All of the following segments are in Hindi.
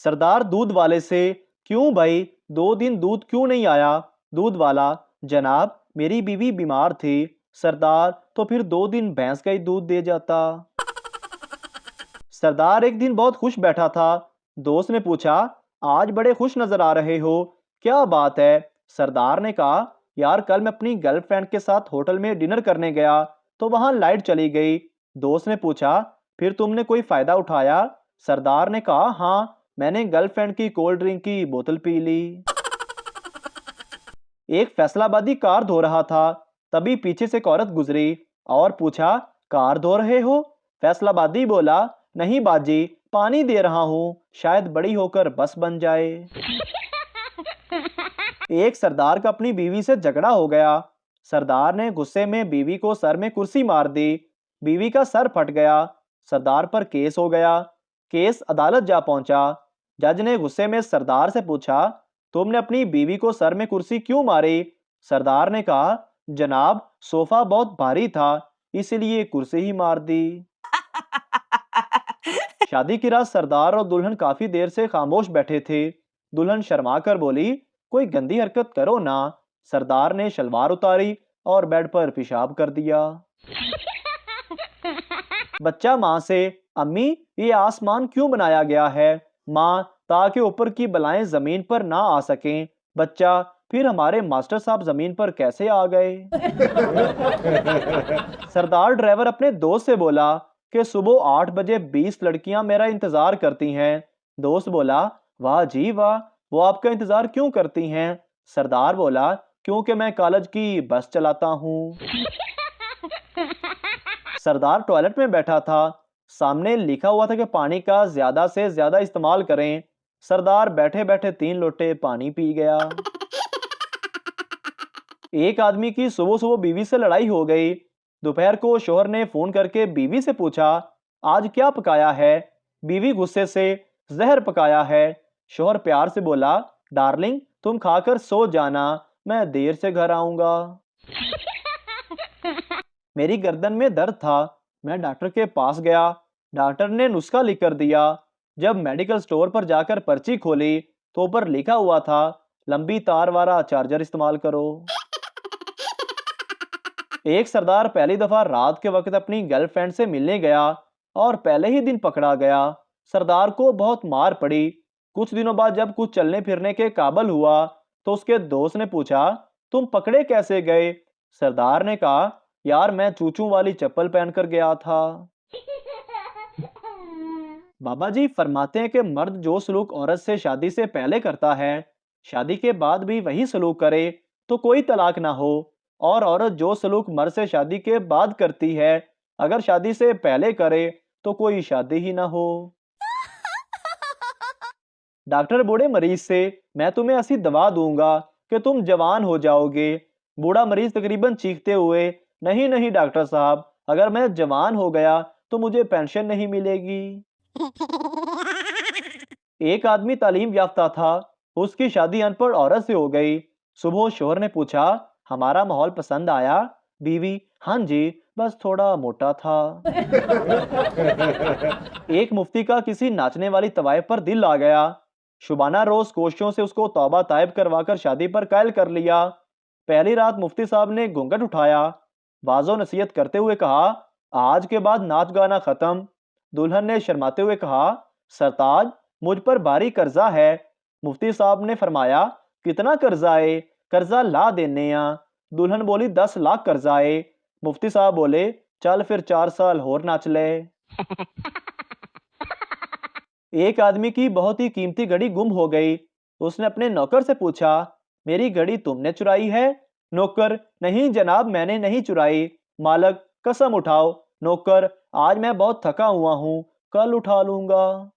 सरदार दूध वाले से, क्यों भाई 2 दिन दूध क्यों नहीं आया? दूध वाला, जनाब मेरी बीवी बीमार थी। सरदार, तो फिर 2 दिन भैंस का ही दूध दे जाता। सरदार एक दिन बहुत खुश बैठा था। दोस्त ने पूछा, आज बड़े खुश नजर आ रहे हो, क्या बात है? सरदार ने कहा, यार कल मैं अपनी गर्लफ्रेंड के साथ होटल में डिनर करने गया तो वहां लाइट चली गई। दोस्त ने पूछा, फिर तुमने कोई फायदा उठाया? सरदार ने कहा, हाँ, मैंने गर्लफ्रेंड की कोल्ड ड्रिंक की बोतल पी ली। एक फैसलाबादी कार धो रहा था, तभी पीछे से एक औरत गुजरी और पूछा, कार धो रहे हो? फैसलाबादी बोला, नहीं बाजी, पानी दे रहा हूँ, शायद बड़ी होकर बस बन जाए। एक सरदार का अपनी बीवी से झगड़ा हो गया। सरदार ने गुस्से में बीवी को सर में कुर्सी मार दी। बीवी का सर फट गया। सरदार पर केस हो गया। केस अदालत जा पहुंचा। जज ने गुस्से में सरदार से पूछा, तुमने अपनी बीवी को सर में कुर्सी क्यों मारी? सरदार ने कहा, जनाब सोफा बहुत भारी था, इसलिए कुर्सी ही मार दी। शादी की रात सरदार और दुल्हन काफी देर से खामोश बैठे थे। दुल्हन शर्मा कर बोली, कोई गंदी हरकत करो ना। सरदार ने शलवार उतारी और बेड पर पेशाब कर दिया। बच्चा माँ से, अम्मी ये आसमान क्यों बनाया गया है? माँ, ताकि ऊपर की बलाएं जमीन पर ना आ सकें। बच्चा, फिर हमारे मास्टर साहब जमीन पर कैसे आ गए? सरदार ड्राइवर अपने दोस्त से बोला कि सुबह 8 बजे 20 लड़कियां मेरा इंतजार करती हैं। दोस्त बोला, वाह जी वाह, वो आपका इंतजार क्यों करती हैं? सरदार बोला, क्योंकि मैं कॉलेज की बस चलाता हूँ। सरदार टॉयलेट में बैठा था। सामने लिखा हुआ था कि पानी का ज्यादा से ज्यादा इस्तेमाल करें। सरदार बैठे बैठे 3 लोटे पानी पी गया। एक आदमी की सुबह सुबह बीवी से लड़ाई हो गई। दोपहर को शोहर ने फोन करके बीवी से पूछा, आज क्या पकाया है? बीवी गुस्से से, जहर पकाया है। शोहर प्यार से बोला, डार्लिंग तुम खाकर सो जाना, मैं देर से घर आऊंगा। मेरी गर्दन में दर्द था, मैं डॉक्टर के पास गया। डॉक्टर ने नुस्खा लिख कर दिया। जब मेडिकल स्टोर पर जाकर पर्ची खोली तो ऊपर लिखा हुआ था, लंबी तार वाला चार्जर इस्तेमाल करो। एक सरदार पहली दफा रात के वक्त अपनी गर्लफ्रेंड से मिलने गया और पहले ही दिन पकड़ा गया। सरदार को बहुत मार पड़ी। कुछ दिनों बाद जब कुछ चलने फिरने के काबिल हुआ तो उसके दोस्त ने पूछा, तुम पकड़े कैसे गए? सरदार ने कहा, यार मैं चूचू वाली चप्पल पहनकर गया था। बाबा जी फरमाते हैं कि मर्द जो सलूक औरत से शादी से पहले करता है, शादी के बाद भी वही सलूक करे तो कोई तलाक ना हो। और औरत जो सलूक मर्द से शादी के बाद करती है, अगर शादी से पहले करे तो कोई शादी ही ना हो। डॉक्टर बूढ़े मरीज से, मैं तुम्हें ऐसी दवा दूंगा कि तुम जवान हो जाओगे। बूढ़ा मरीज तकरीबन चीखते हुए, नहीं नहीं डॉक्टर साहब, अगर मैं जवान हो गया तो मुझे पेंशन नहीं मिलेगी। एक आदमी तालीम याफ्ता था, उसकी शादी अनपढ़ औरत से हो गई। सुबह शोहर ने पूछा, हमारा माहौल पसंद आया? बीवी, हाँ जी, बस थोड़ा मोटा था। एक मुफ्ती का किसी नाचने वाली तवायफ पर दिल आ गया। शुबाना रोज कोशिशों से उसको तौबा तायब करवाकर शादी पर कायल कर लिया। पहली रात मुफ्ती साहब ने घूंघट उठाया, वाजो नसीहत करते हुए कहा, आज के बाद नाच गाना खत्म। दुल्हन ने शर्माते हुए कहा, सरताज मुझ पर भारी कर्जा है। मुफ्ती साहब ने फरमाया, कितना कर्जा है? कर्जा ला देने या। दुल्हन बोली, 10 लाख कर्जा है। मुफ्ती साहब बोले, चल फिर 4 साल और नाच ले। एक आदमी की बहुत ही कीमती घड़ी गुम हो गई। उसने अपने नौकर से पूछा, मेरी घड़ी तुमने चुराई है? नौकर, नहीं जनाब, मैंने नहीं चुराई। मालक, कसम उठाओ। नौकर, आज मैं बहुत थका हुआ हूँ, कल उठा लूंगा।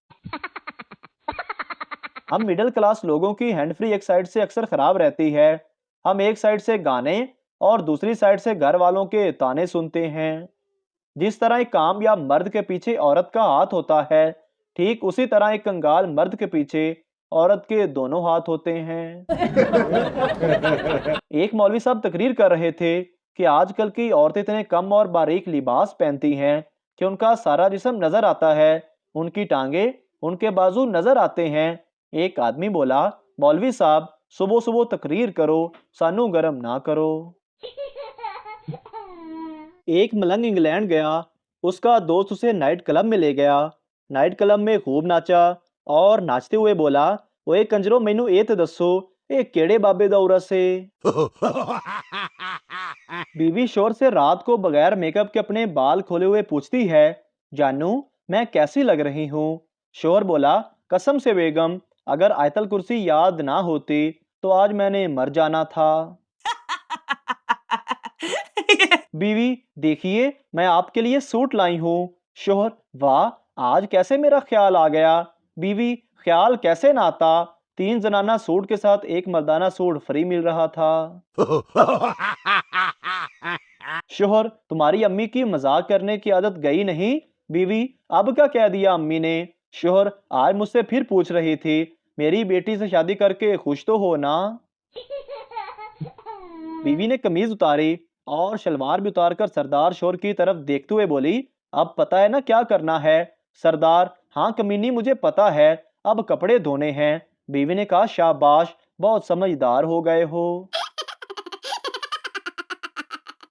हम मिडिल क्लास लोगों की हैंड फ्री एक साइड से अक्सर खराब रहती है। हम एक साइड से गाने और दूसरी साइड से घर वालों के ताने सुनते हैं। जिस तरह एक कामयाब मर्द के पीछे औरत का हाथ होता है, ठीक उसी तरह एक कंगाल मर्द के पीछे औरत के दोनों हाथ होते हैं। एक मौलवी साहब तकरीर कर रहे थे कि आजकल की औरतें इतने कम और बारीक लिबास पहनती हैं कि उनका सारा जिस्म नजर आता है, उनकी टांगे, उनके बाजू नजर आते हैं। एक आदमी बोला, मौलवी साहब सुबह सुबह तकरीर करो, सानू गरम ना करो। एक मलंग इंग्लैंड गया। उसका दोस्त उसे नाइट क्लब में ले गया। नाइट क्लब में खूब नाचा और नाचते हुए बोला, ओए कंजरो मैनू ये तो दसो, ये केड़े बाबे दा उरस है। बीवी शोर से रात को बगैर मेकअप के अपने बाल खोले हुए पूछती है, जानू मैं कैसी लग रही हूँ। शोर बोला, कसम से बेगम, अगर आयतल कुर्सी याद ना होती तो आज मैंने मर जाना था। बीवी, देखिए मैं आपके लिए सूट लाई हूँ। शोहर, वाह, आज कैसे मेरा ख्याल आ गया। बीवी, ख्याल कैसे ना आता, 3 जनाना सूट के साथ एक मर्दाना सूट फ्री मिल रहा था। शोहर, तुम्हारी अम्मी की मजाक करने की आदत गई नहीं। बीवी, अब क्या कह दिया अम्मी ने। शोहर, आज मुझसे फिर पूछ रही थी, मेरी बेटी से शादी करके खुश तो हो ना। बीवी ने कमीज उतारी और शलवार भी उतारकर सरदार शोर की तरफ देखते हुए बोली, अब पता है ना क्या करना है। सरदार, हाँ कमीनी मुझे पता है, अब कपड़े धोने हैं। बीवी ने कहा, शाबाश, बहुत समझदार हो गए हो।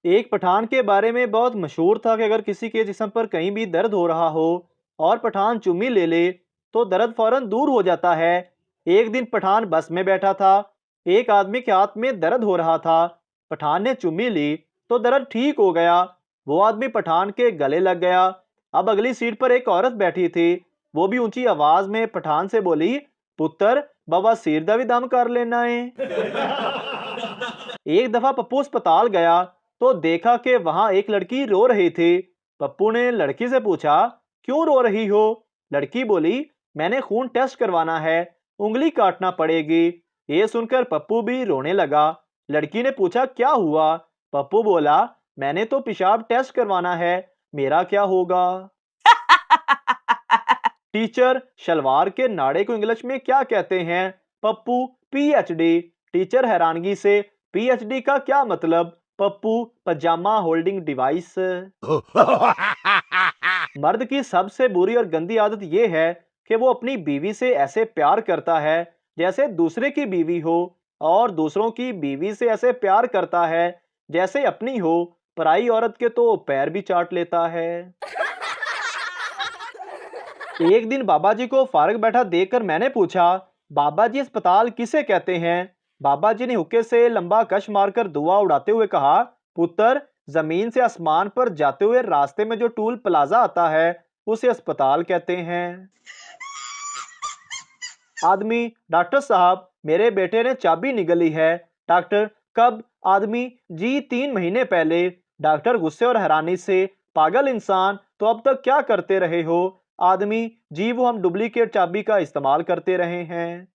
एक पठान के बारे में बहुत मशहूर था कि अगर किसी के जिस्म पर कहीं भी दर्द हो रहा हो और पठान चुम्मी ले ले तो दर्द फौरन दूर हो जाता है। एक दिन पठान बस में बैठा था। एक आदमी के हाथ में दर्द हो रहा था। पठान ने चुम्मी ली तो दर्द ठीक हो गया। वो आदमी पठान के गले लग गया। अब अगली सीट पर एक औरत बैठी थी। वो भी ऊंची आवाज में पठान से बोली, पुत्र बाबा सिर दा भी दम कर लेना है। एक दफा पप्पू अस्पताल गया तो देखा कि वहां एक लड़की रो रही थी। पप्पू ने लड़की से पूछा, क्यों रो रही हो। लड़की बोली, मैंने खून टेस्ट करवाना है, उंगली काटना पड़ेगी। ये सुनकर पप्पू भी रोने लगा। लड़की ने पूछा, क्या हुआ। पप्पू बोला, मैंने तो पेशाब टेस्ट करवाना है, मेरा क्या होगा। टीचर, शलवार के नाड़े को इंग्लिश में क्या कहते हैं। पप्पू, पीएचडी। टीचर हैरानगी से, पीएचडी का क्या मतलब। पप्पू, पजामा होल्डिंग डिवाइस। मर्द की सबसे बुरी और गंदी आदत यह है कि वो अपनी बीवी से ऐसे प्यार करता है जैसे दूसरे की बीवी हो, और दूसरों की बीवी से ऐसे प्यार करता है जैसे अपनी हो। पराई औरत के तो पैर भी चाट लेता है। एक दिन बाबा जी को फारग बैठा देखकर मैंने पूछा, बाबा जी अस्पताल किसे कहते हैं। बाबा जी ने हुक्के से लंबा कश मारकर धुआं उड़ाते हुए कहा, पुत्र, जमीन से आसमान पर जाते हुए रास्ते में जो टूल प्लाजा आता है उसे अस्पताल कहते हैं। आदमी, डॉक्टर साहब मेरे बेटे ने चाबी निगली है। डॉक्टर, कब। आदमी, जी 3 महीने पहले। डॉक्टर गुस्से और हैरानी से, पागल इंसान, तो अब तक क्या करते रहे हो। आदमी, जी वो हम डुप्लीकेट चाबी का इस्तेमाल करते रहे हैं।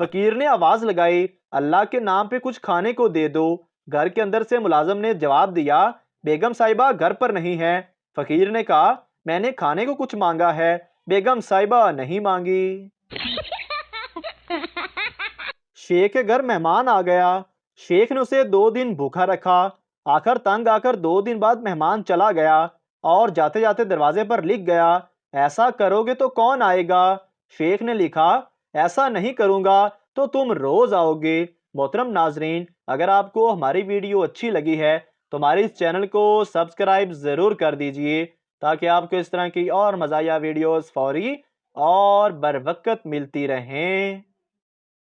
फकीर ने आवाज लगाई, अल्लाह के नाम पे कुछ खाने को दे दो। घर के अंदर से मुलाजिम ने जवाब दिया, बेगम साहिबा घर पर नहीं है। फकीर ने कहा, मैंने खाने को कुछ मांगा है, बेगम साहिबा नहीं मांगी। शेख के घर मेहमान आ गया। शेख ने उसे 2 दिन भूखा रखा। आखिर तंग आकर 2 दिन बाद मेहमान चला गया और जाते जाते दरवाजे पर लिख गया, ऐसा करोगे तो कौन आएगा। शेख ने लिखा, ऐसा नहीं करूंगा तो तुम रोज आओगे। मोहतरम नाजरीन, अगर आपको हमारी वीडियो अच्छी लगी है तो हमारे इस चैनल को सब्सक्राइब जरूर कर दीजिए ताकि आपको इस तरह की और मज़ाया वीडियोस फौरी और बर वक्त मिलती रहें।